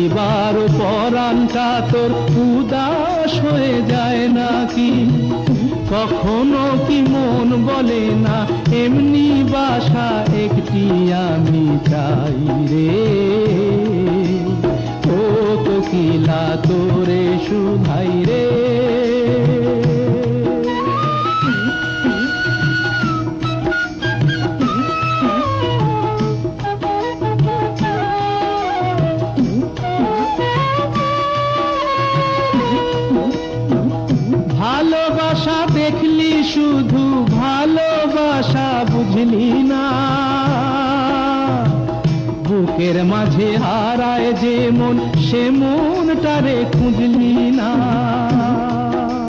একটিবার পরাণটা তোর উদাস হয়ে যায় নাকি? কখনো কি মন বলে না এমনি বাসা একটি আমি চাই রে? ও কোকিলা তোরে শুধাই রে। ভালোবাসা দেখলি শুধু, ভালোবাসা বুঝলি না। বুকের মাঝে হারায় যে মন, সে মনটারে খুঁজলি না।